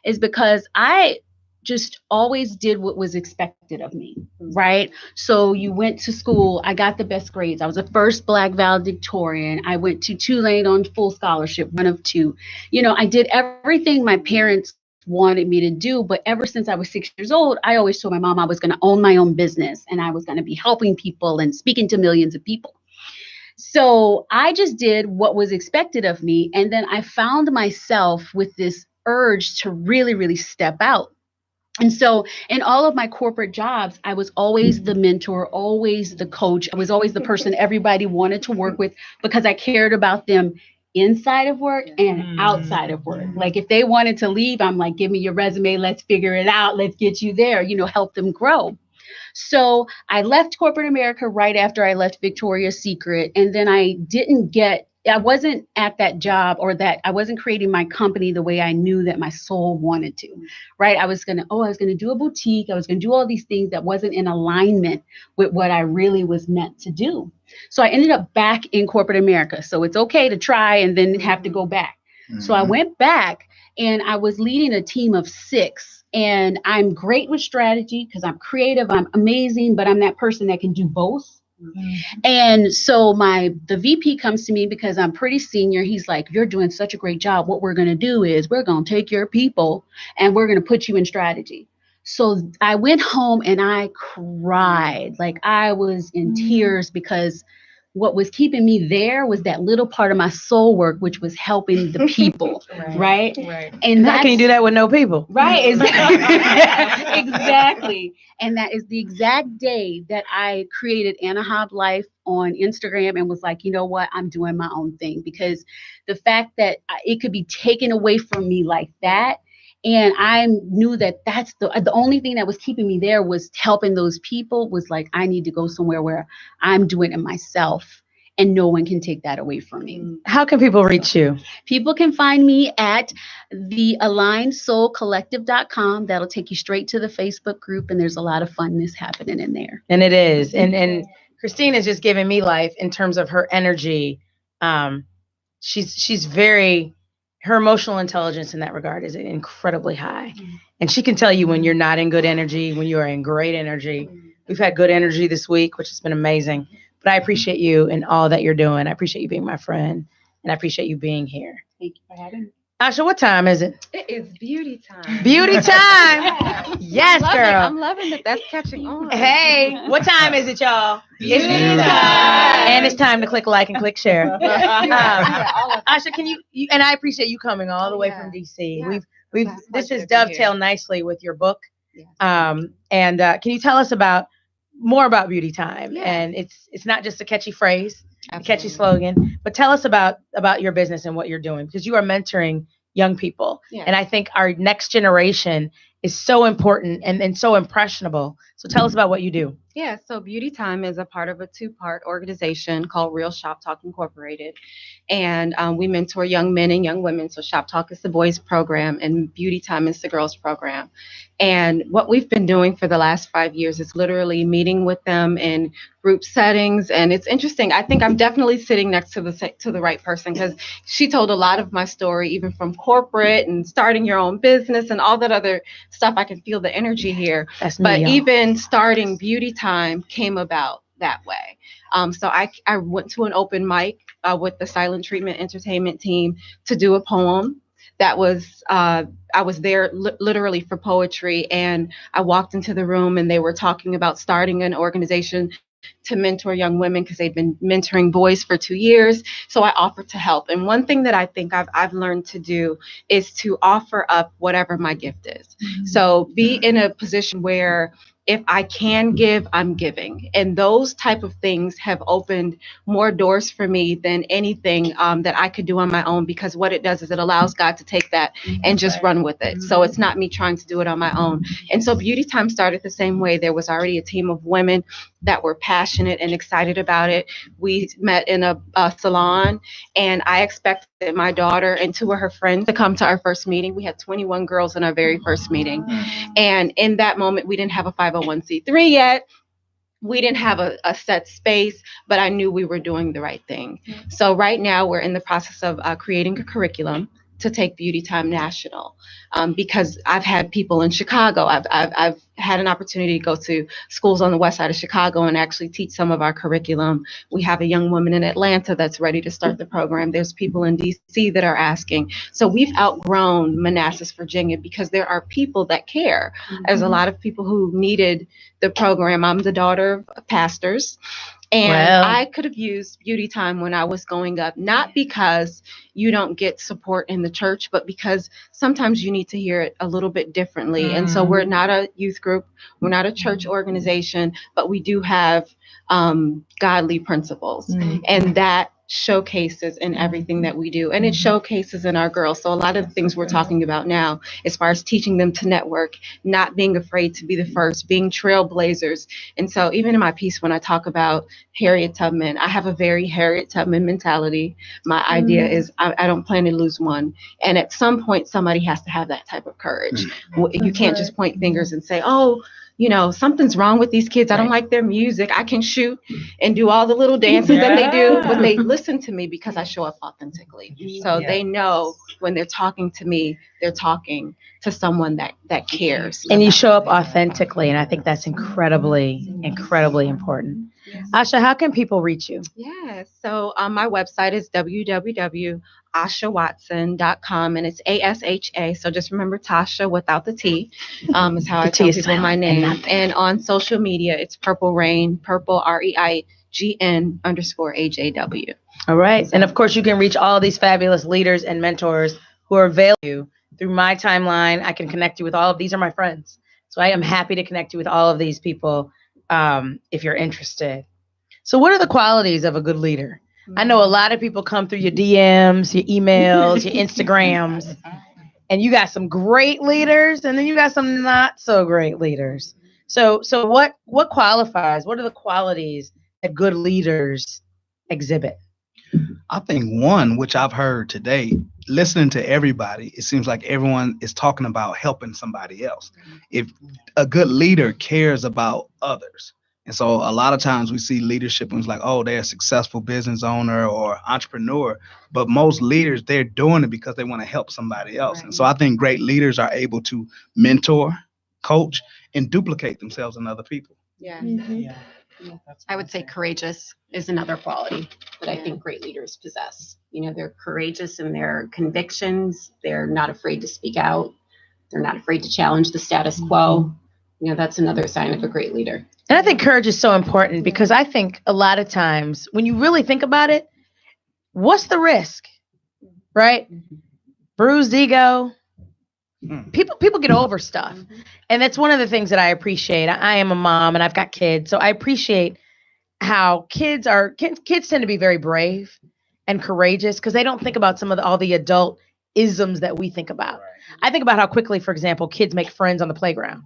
is because I just always did what was expected of me, right? So you went to school, I got the best grades. I was the first Black valedictorian. I went to Tulane on full scholarship, one of two. You know, I did everything my parents wanted me to do, but ever since I was 6 years old, I always told my mom I was going to own my own business and I was going to be helping people and speaking to millions of people. So I just did what was expected of me. And then I found myself with this urge to really, really step out. And so in all of my corporate jobs, I was always the mentor, always the coach. I was always the person everybody wanted to work with because I cared about them inside of work and outside of work. Like if they wanted to leave, I'm like, give me your resume. Let's figure it out. Let's get you there, you know, help them grow. So I left corporate America right after I left Victoria's Secret. And then I wasn't at that job or that I wasn't creating my company the way I knew that my soul wanted to, right? I was going to do a boutique. I was going to do all these things that wasn't in alignment with what I really was meant to do. So I ended up back in corporate America. So it's okay to try and then have to go back. So I went back and I was leading a team of 6. And I'm great with strategy because I'm creative, I'm amazing, but I'm that person that can do both. And so the VP comes to me because I'm pretty senior. He's like, you're doing such a great job. What we're going to do is we're going to take your people and we're going to put you in strategy. So I went home and I cried. Like I was in tears because what was keeping me there was that little part of my soul work, which was helping the people, right? And how can you do that with no people? Right, exactly. Exactly. And that is the exact day that I created Anna Hobb Life on Instagram and was like, you know what, I'm doing my own thing, because the fact that it could be taken away from me like that. And I knew that that's the only thing that was keeping me there was helping those people, was like, I need to go somewhere where I'm doing it myself and no one can take that away from me. How can people reach you? People can find me at thealignedsoulcollective.com. That'll take you straight to the Facebook group. And there's a lot of funness happening in there. And it is. And Christine is just giving me life in terms of her energy. She's very... Her emotional intelligence in that regard is incredibly high. And she can tell you when you're not in good energy, when you are in great energy. We've had good energy this week, which has been amazing. But I appreciate you and all that you're doing. I appreciate you being my friend. And I appreciate you being here. Thank you for having me. Asha, what time is it? It is beauty time. Beauty time. Yes, girl. I'm loving that. That's catching on. Hey, what time is it, y'all? It's beauty time. And it's time to click like and click share. Asha, can you and I appreciate you coming all the way from DC. Yeah. We've this has dovetailed nicely with your book. Can you tell us more about Beauty Time? Yeah. And it's not just a catchy phrase, a catchy slogan, but tell us about your business and what you're doing, because you are mentoring young people. Yeah. And I think our next generation is so important and so impressionable. So tell us about what you do. Yeah, so Beauty Time is a part of a 2-part organization called Real Shop Talk Incorporated. And we mentor young men and young women. So Shop Talk is the boys program and Beauty Time is the girls program. And what we've been doing for the last 5 years is literally meeting with them in group settings. And it's interesting. I think I'm definitely sitting next to the right person, because she told a lot of my story, even from corporate and starting your own business and all that other stuff. I can feel the energy here. That's me, but y'all. even starting Beauty Time came about that way. So I went to an open mic with the Silent Treatment Entertainment team to do a poem. That was, I was there literally for poetry, and I walked into the room and they were talking about starting an organization to mentor young women because they've been mentoring boys for 2 years. So I offered to help. And one thing that I think I've learned to do is to offer up whatever my gift is. Mm-hmm. So be in a position where if I can give, I'm giving. And those type of things have opened more doors for me than anything that I could do on my own, because what it does is it allows God to take that and just run with it. So it's not me trying to do it on my own. And so Beauty Time started the same way. There was already a team of women that were passionate and excited about it. We met in a salon, and I expected my daughter and 2 of her friends to come to our first meeting. We had 21 girls in our very first meeting. And in that moment, we didn't have a 501c3 yet. we didn't have a set space, but I knew we were doing the right thing. So right now we're in the process of creating a curriculum to take Beauty Time national, because I've had people in Chicago. I've had an opportunity to go to schools on the west side of Chicago and actually teach some of our curriculum. We have a young woman in Atlanta that's ready to start the program. There's people in DC that are asking. So we've outgrown Manassas, Virginia, because there are people that care. There's a lot of people who needed the program. I'm the daughter of pastors. And Well. I could have used Beauty Time when I was going up, not because you don't get support in the church, but because sometimes you need to hear it a little bit differently. And so we're not a youth group, we're not a church organization, but we do have godly principles. And that showcases in everything that we do. And it showcases in our girls. So a lot of the things we're talking about now, as far as teaching them to network, not being afraid to be the first, being trailblazers. And so even in my piece, when I talk about Harriet Tubman, I have a very Harriet Tubman mentality. My idea is I don't plan to lose one. And at some point, somebody has to have that type of courage. You can't just point fingers and say, oh, you know, something's wrong with these kids. I don't like their music. I can shoot and do all the little dances that they do, but they listen to me because I show up authentically. So they know when they're talking to me, they're talking to someone that cares. And you show up authentically. And I think that's incredibly, incredibly important. Asha, how can people reach you? Yeah, so my website is www.ashawatson.com, and it's ASHA. So just remember Tasha without the T, is how I tell people my name. And on social media, it's Purple Rain, Purple REIGN_AJW. All right. And of course, you can reach all these fabulous leaders and mentors who are available to you through my timeline. I can connect you with all of these are my friends. So I am happy to connect you with all of these people if you're interested. So what are the qualities of a good leader? I know a lot of people come through your DMs, your emails, your Instagrams, and you got some great leaders and then you got some not so great leaders. So what qualifies? What are the qualities that good leaders exhibit? I think one, which I've heard today, listening to everybody, it seems like everyone is talking about helping somebody else. If a good leader cares about others. And so a lot of times we see leadership and it's like, oh, they're a successful business owner or entrepreneur. But most leaders, they're doing it because they want to help somebody else. And so I think great leaders are able to mentor, coach, and duplicate themselves in other people. Yeah. I would say courageous is another quality that I think great leaders possess. You know, they're courageous in their convictions. They're not afraid to speak out. They're not afraid to challenge the status quo. You know, that's another sign of a great leader. And I think courage is so important because I think a lot of times when you really think about it, what's the risk, right? Bruised ego. People get over stuff. And that's one of the things that I appreciate. I am a mom and I've got kids. So I appreciate how kids tend to be very brave and courageous because they don't think about some of all the adult isms that we think about. I think about how quickly, for example, kids make friends on the playground.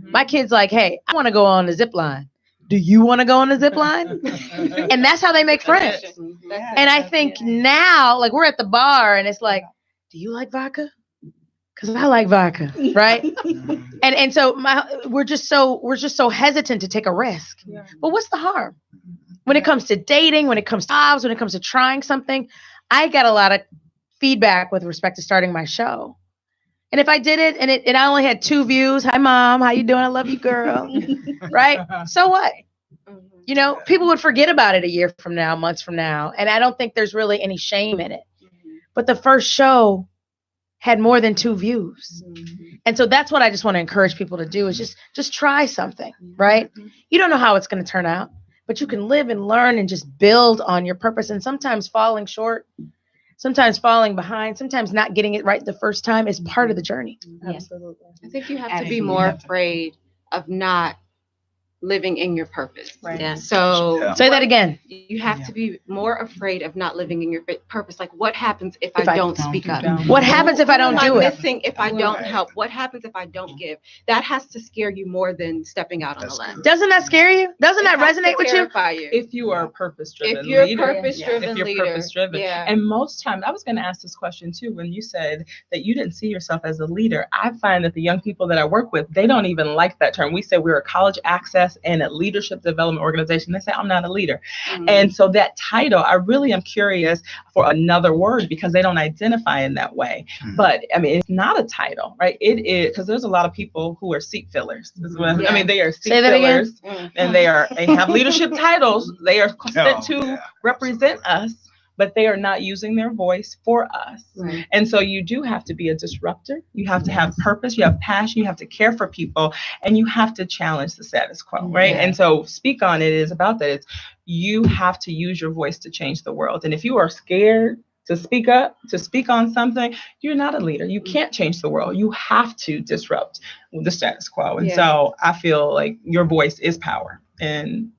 My kid's like, hey, I want to go on the zip line. Do you want to go on the zip line? And that's how they make friends. And I think now, like we're at the bar and it's like, do you like vodka? Because I like vodka, right? And so we're just so hesitant to take a risk. But what's the harm? When it comes to dating, when it comes to jobs, when it comes to trying something, I got a lot of feedback with respect to starting my show. And if I did it and I only had 2 views, hi mom, how you doing? I love you, girl. Right? So what? You know, people would forget about it a year from now, months from now. And I don't think there's really any shame in it. But the first show had more than 2 views. And so that's what I just want to encourage people to do is just try something, right? You don't know how it's going to turn out, but you can live and learn and just build on your purpose. And sometimes falling short, sometimes falling behind, sometimes not getting it right the first time is part of the journey. Absolutely. I think you have to be more afraid of not living in your purpose. Right. Yeah. So Say that again. You have to be more afraid of not living in your purpose. Like, what happens if I don't speak up? What happens if I don't do it? Missing if I don't help? What happens if I don't give? That has to scare you more than stepping out on the limb. Doesn't that scare you? Doesn't that resonate with you? If you are a purpose-driven leader. If you're purpose-driven. Yeah. And most times, I was going to ask this question too, when you said that you didn't see yourself as a leader. I find that the young people that I work with, they don't even like that term. We say we're a college access ask in a leadership development organization, they say, I'm not a leader. And so that title, I really am curious for another word because they don't identify in that way. But I mean, it's not a title, right? It is, because there's a lot of people who are seat fillers. I mean, they are seat fillers and they have leadership titles. They are sent to represent us, but they are not using their voice for us. Right. And so you do have to be a disruptor. You have to have purpose, you have passion, you have to care for people, and you have to challenge the status quo, right? Yeah. And so Speak On It is about that. It's you have to use your voice to change the world. And if you are scared to speak up, to speak on something, you're not a leader. You can't change the world. You have to disrupt the status quo. And so I feel like your voice is power. And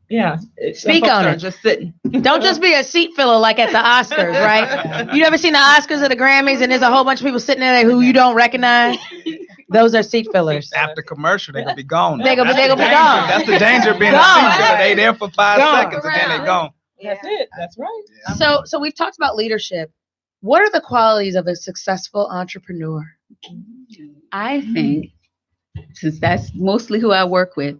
speak on it. Just sitting. Don't just be a seat filler like at the Oscars, right? You ever seen the Oscars or the Grammys and there's a whole bunch of people sitting there who you don't recognize? Those are seat fillers. After commercial, they're gonna be gone. They're gonna be gone. That's the danger of being a seat filler. They there for 5 seconds and then they're gone. That's it. That's right. Yeah. So we've talked about leadership. What are the qualities of a successful entrepreneur? I think, since that's mostly who I work with,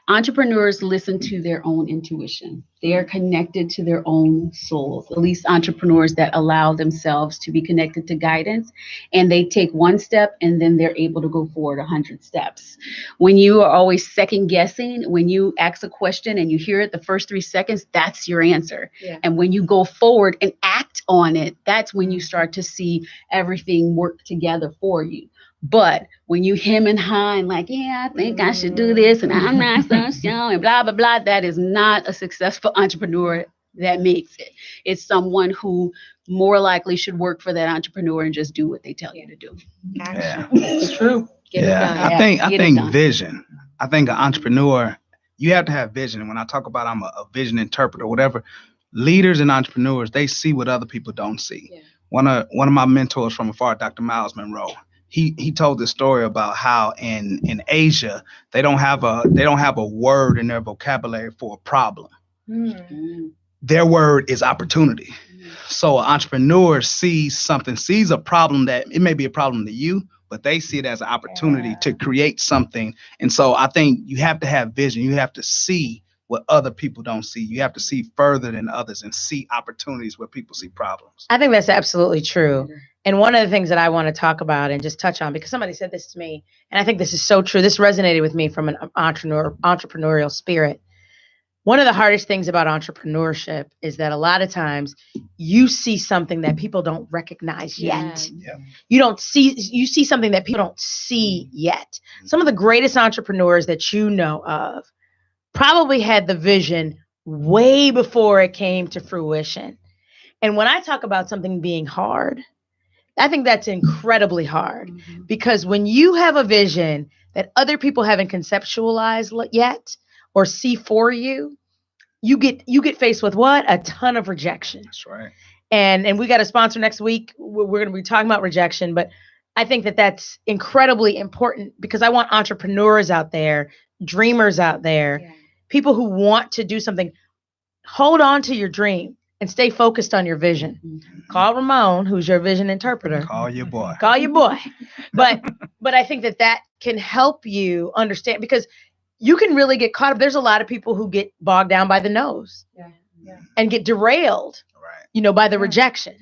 entrepreneurs listen to their own intuition. They are connected to their own souls, at least entrepreneurs that allow themselves to be connected to guidance, and they take one step and then they're able to go forward 100 steps. When you are always second guessing, when you ask a question and you hear it the first 3 seconds, that's your answer. Yeah. And when you go forward and act on it, that's when you start to see everything work together for you. But when you hem and haw and like, I think I should do this and I'm not so sure and blah, blah, blah, that is not a successful entrepreneur that makes it. It's someone who more likely should work for that entrepreneur and just do what they tell you to do. Yeah. It's true. Get it done. I think vision. I think an entrepreneur, you have to have vision. And when I talk about I'm a vision interpreter, whatever, leaders and entrepreneurs, they see what other people don't see. Yeah. One of my mentors from afar, Dr. Miles Monroe, he told this story about how in Asia they don't have a word in their vocabulary for a problem. Mm-hmm. Their word is opportunity. Mm-hmm. So an entrepreneur sees a problem that it may be a problem to you, but they see it as an opportunity to create something. And so I think you have to have vision. You have to see what other people don't see. You have to see further than others and see opportunities where people see problems. I think that's absolutely true. And one of the things that I want to talk about and just touch on, because somebody said this to me, and I think this is so true. This resonated with me from an entrepreneurial spirit. One of the hardest things about entrepreneurship is that a lot of times you see something that people don't recognize yet. Yeah. You see something that people don't see yet. Some of the greatest entrepreneurs that you know of probably had the vision way before it came to fruition. And when I talk about something being hard, I think that's incredibly hard, because when you have a vision that other people haven't conceptualized yet or see for you, you get faced with what? A ton of rejection. That's right. And we got a sponsor next week. We're going to be talking about rejection, but I think that that's incredibly important, because I want entrepreneurs out there, dreamers out there, people who want to do something. Hold on to your dream and stay focused on your vision. Mm-hmm. Call Ramon, who's your vision interpreter. Call your boy. But I think that can help you understand, because you can really get caught up. There's a lot of people who get bogged down by the no's and get derailed, by the rejection.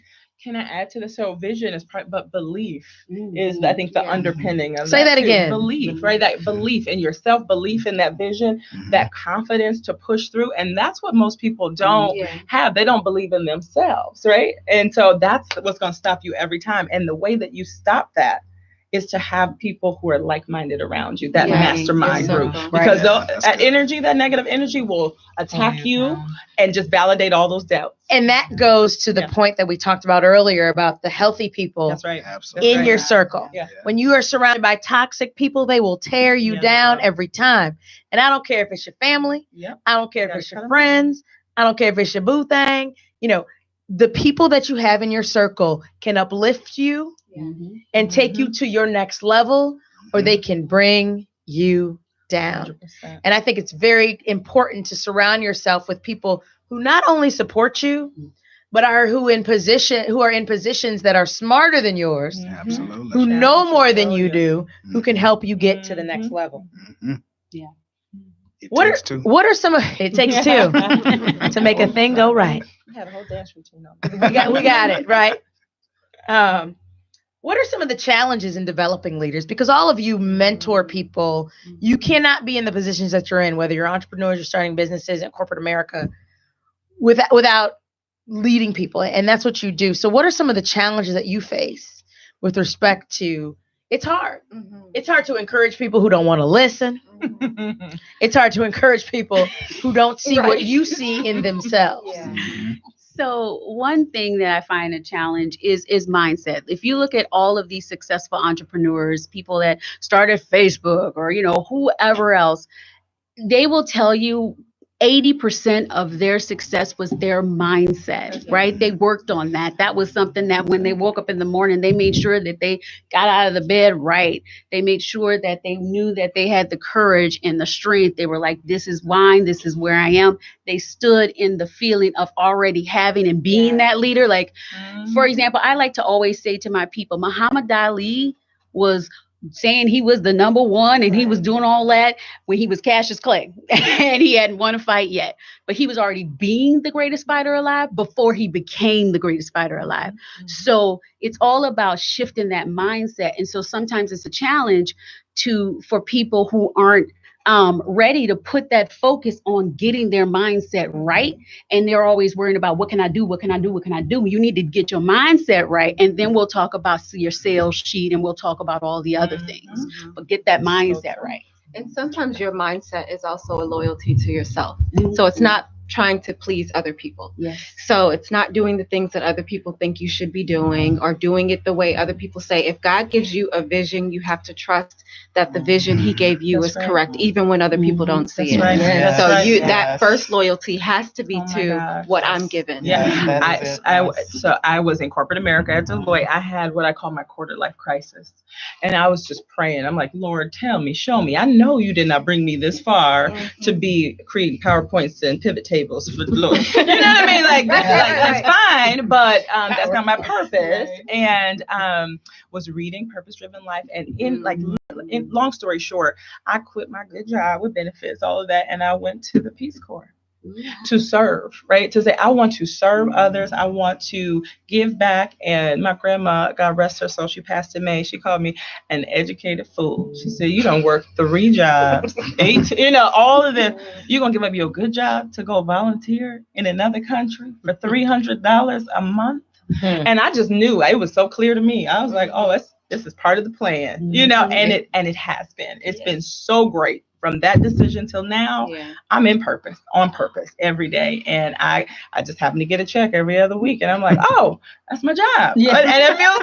Can I add to this? So vision is but belief is, I think, the underpinning of Say that again. Belief, right? That belief in yourself, belief in that vision, that confidence to push through. And that's what most people don't have. They don't believe in themselves, right? And so that's what's going to stop you every time. And the way that you stop that is to have people who are like-minded around you, that mastermind group. Because that negative energy will attack you and just validate all those doubts. And that goes to the point that we talked about earlier about the healthy people in your circle. Yeah. When you are surrounded by toxic people, they will tear you down every time. And I don't care if it's your family. I don't care if it's your friends. I don't care if it's your boo thing. The people that you have in your circle can uplift you and take you to your next level, or they can bring you down. 100%. And I think it's very important to surround yourself with people who not only support you, but who are in positions that are smarter than yours, who know more than you do, who can help you get to the next level. Yeah. What are some of it takes two to make a thing go right? I had a whole dance routine on. We got it right. What are some of the challenges in developing leaders? Because all of you mentor people. You cannot be in the positions that you're in, whether you're entrepreneurs, you're starting businesses in corporate America, without leading people. And that's what you do. So what are some of the challenges that you face with respect to, it's hard. It's hard to encourage people who don't want to listen. It's hard to encourage people who don't see what you see in themselves. So one thing that I find a challenge is mindset. If you look at all of these successful entrepreneurs, people that started Facebook or, whoever else, they will tell you 80% of their success was their mindset, right? They worked on that. That was something that when they woke up in the morning, they made sure that they got out of the bed right. They made sure that they knew that they had the courage and the strength. They were like, this is mine. This is where I am. They stood in the feeling of already having and being that leader. Like, for example, I like to always say to my people, Muhammad Ali was saying he was the number one and he was doing all that when he was Cassius Clay and he hadn't won a fight yet, but he was already being the greatest fighter alive before he became the greatest fighter alive. So it's all about shifting that mindset. And so sometimes it's a challenge for people who aren't ready to put that focus on getting their mindset right. And they're always worrying about what can I do? What can I do? What can I do? You need to get your mindset right. And then we'll talk about your sales sheet and we'll talk about all the other things, but get that mindset right. And sometimes your mindset is also a loyalty to yourself. So it's not trying to please other people. So it's not doing the things that other people think you should be doing or doing it the way other people say. If God gives you a vision, you have to trust that the vision he gave you is correct, even when other people don't see it. So that first loyalty has to be to what I'm given. I was in corporate America at Deloitte. I had what I call my quarter life crisis. And I was just praying. I'm like, Lord, tell me, show me. I know you did not bring me this far to be creating PowerPoints and pivot tables for Deloitte. You know what I mean? Like, that's fine, but that's not my purpose. And was reading Purpose Driven Life. And in long story short, I quit my good job with benefits, all of that, and I went to the Peace Corps to serve, right? To say, I want to serve others. I want to give back. And my grandma, God rest her soul, she passed in May. She called me an educated fool. She said, you don't work 3 jobs, 8, all of this. You're going to give up your good job to go volunteer in another country for $300 a month? And I just knew, it was so clear to me. I was like, oh, this is part of the plan, and it has been. It's been so great. From that decision till now, I'm on purpose every day. And I just happen to get a check every other week. And I'm like, oh, that's my job. And it feels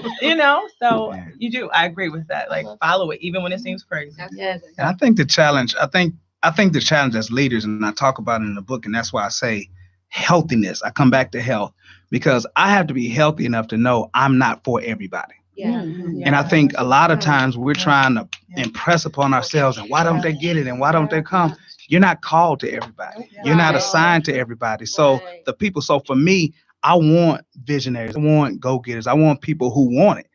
good, So you do. I agree with that. Like, follow it, even when it seems crazy. And I think the challenge, I think the challenge as leaders, and I talk about it in the book, and that's why I say healthiness. I come back to health because I have to be healthy enough to know I'm not for everybody. And I think a lot of times we're trying to impress upon ourselves, and why don't they get it? And why don't they come? You're not called to everybody. You're not assigned to everybody. So for me, I want visionaries. I want go-getters. I want people who want it.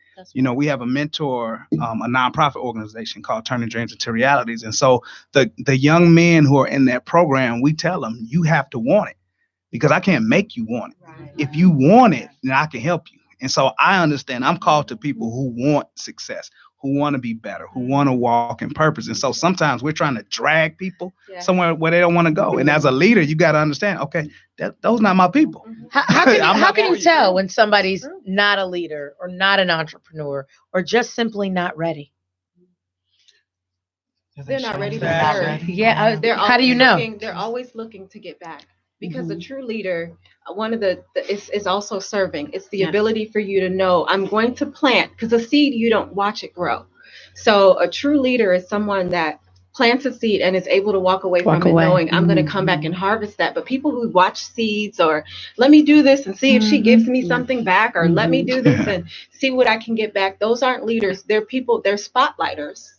We have a mentor, a nonprofit organization called Turning Dreams into Realities. And so the young men who are in that program, we tell them, you have to want it because I can't make you want it. If you want it, then I can help you. And so I understand I'm called to people who want success, who want to be better, who want to walk in purpose. And so sometimes we're trying to drag people somewhere where they don't want to go. And as a leader, you got to understand, okay, those not my people. How can you tell when somebody's not a leader or not an entrepreneur or just simply not ready? They're not ready to serve. How do you know? They're always looking to get back. Because a true leader, one of is also serving. It's the ability for you to know, I'm going to plant, because a seed, you don't watch it grow. So a true leader is someone that plants a seed and is able to walk away from it knowing I'm going to come back and harvest that. But people who watch seeds or let me do this and see if she gives me something back, or let me do this and see what I can get back. Those aren't leaders. They're people, they're spotlighters.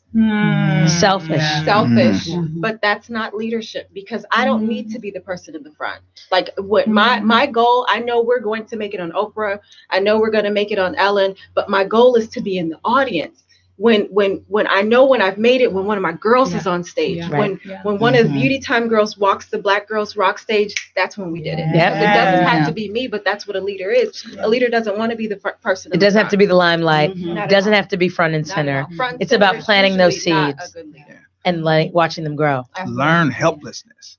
Selfish, but that's not leadership, because I don't need to be the person in the front. Like what my goal, I know we're going to make it on Oprah, I know we're going to make it on Ellen, but my goal is to be in the audience. when I know when I've made it, when one of my girls is on stage, Yeah. when one of the Beauty Time girls walks the Black Girls Rock stage, that's when we did it. Yep. It doesn't have to be me, but that's what a leader is. A leader doesn't want to be the person. It doesn't have to be the limelight. Not It at doesn't all. have to be front and Not at center. all. Front and It's about center is planting those usually not a seeds. good leader. And watching them grow. Learn helplessness.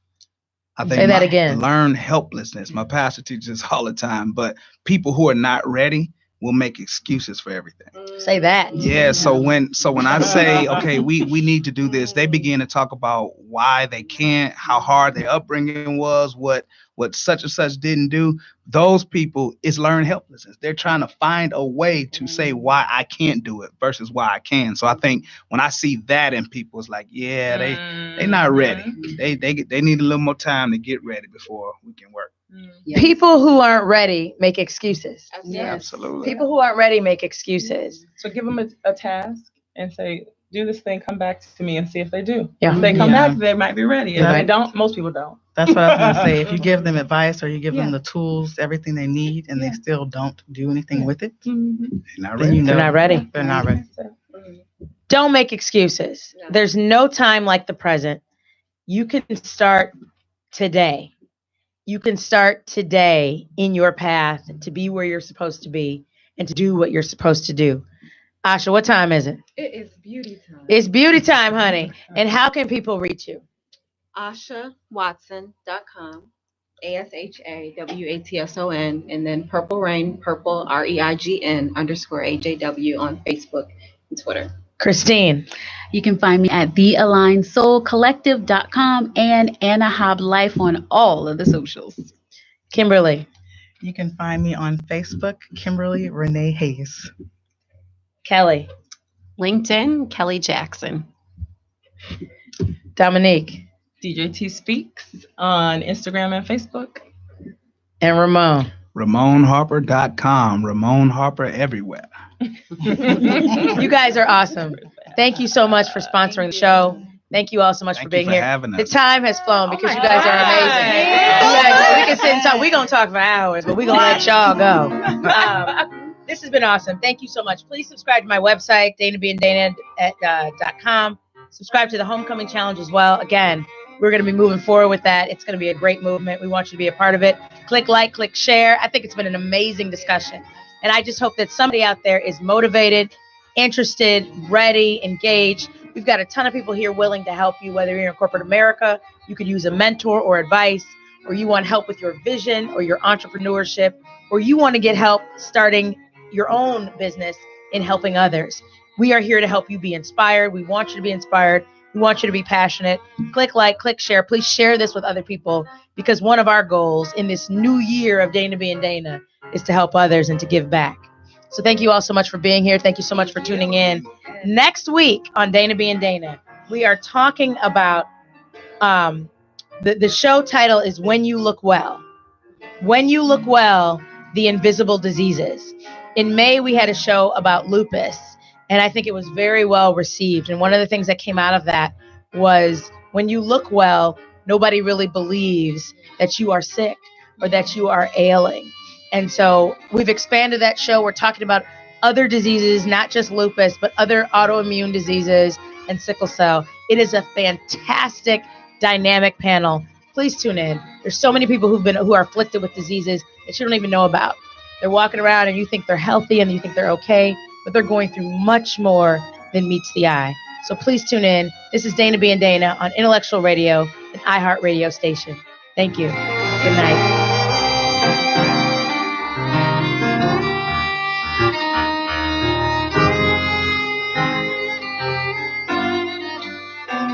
I think Say that again. Learn helplessness. My pastor teaches this all the time, but people who are not ready will make excuses for everything. Say that. Yeah. So when I say, okay, we need to do this, they begin to talk about why they can't, how hard their upbringing was, what such and such didn't do. Those people, it's learned helplessness. They're trying to find a way to say why I can't do it versus why I can. So I think when I see that in people, it's like, yeah, they not ready. They need a little more time to get ready before we can work. Yes. People who aren't ready make excuses. Yes. Absolutely. People who aren't ready make excuses. So give them a task and say, do this thing, come back to me and see if they do. Yeah. If they come Yeah. back, they might be ready. If Yeah. they don't, most people don't. That's what I was going to say. If you give them advice or you give Yeah. them the tools, everything they need, and they still don't do anything with it, They're not then ready. you know They're not ready. they're not ready. Don't make excuses. No. There's no time like the present. You can start today. You can start today in your path to be where you're supposed to be and to do what you're supposed to do. Asha, what time is it? It is beauty time. It's beauty time, honey. And how can people reach you? AshaWatson.com, ASHAWATSON, and then Purple Rain, Purple REIGN_AJW on Facebook and Twitter. Christine. You can find me at thealignedsoulcollective.com and Anna Hobb Life on all of the socials. Kimberly. You can find me on Facebook, Kimberly Renee Hayes. Kelly. LinkedIn, Kelly Jackson. Dominique. DJT Speaks on Instagram and Facebook. And Ramon. RamonHarper.com. Ramon Harper everywhere. You guys are awesome. Thank you so much for sponsoring the show. Thank you all so much for being here. Having The us. time has flown because my you guys are God. amazing. You guys, we can sit and talk. We're going to talk for hours, but we're going to let y'all go. This has been awesome. Thank you so much. Please subscribe to my website, DanaBeandDana.com. Subscribe to the Homecoming Challenge as well. Again, we're going to be moving forward with that. It's going to be a great movement. We want you to be a part of it. Click like, click share. I think it's been an amazing discussion. And I just hope that somebody out there is motivated, interested, ready, engaged. We've got a ton of people here willing to help you, whether you're in corporate America, you could use a mentor or advice, or you want help with your vision or your entrepreneurship, or you want to get help starting your own business in helping others. We are here to help you be inspired. We want you to be inspired. We want you to be passionate. Click like, click share. Please share this with other people, because one of our goals in this new year of Dana being Dana is to help others and to give back. So thank you all so much for being here. Thank you so much for tuning in. Next week on Dana being Dana, we are talking about the show title is When You Look Well. When You Look Well, the Invisible Diseases. In May, we had a show about lupus, and I think it was very well received. And one of the things that came out of that was when you look well, nobody really believes that you are sick or that you are ailing. And so we've expanded that show. We're talking about other diseases, not just lupus, but other autoimmune diseases and sickle cell. It is a fantastic, dynamic panel. Please tune in. There's so many people who are afflicted with diseases that you don't even know about. They're walking around and you think they're healthy and you think they're okay, but they're going through much more than meets the eye. So please tune in. This is Dana being Dana on Intellectual Radio, an iHeart Radio station. Thank you. Good night.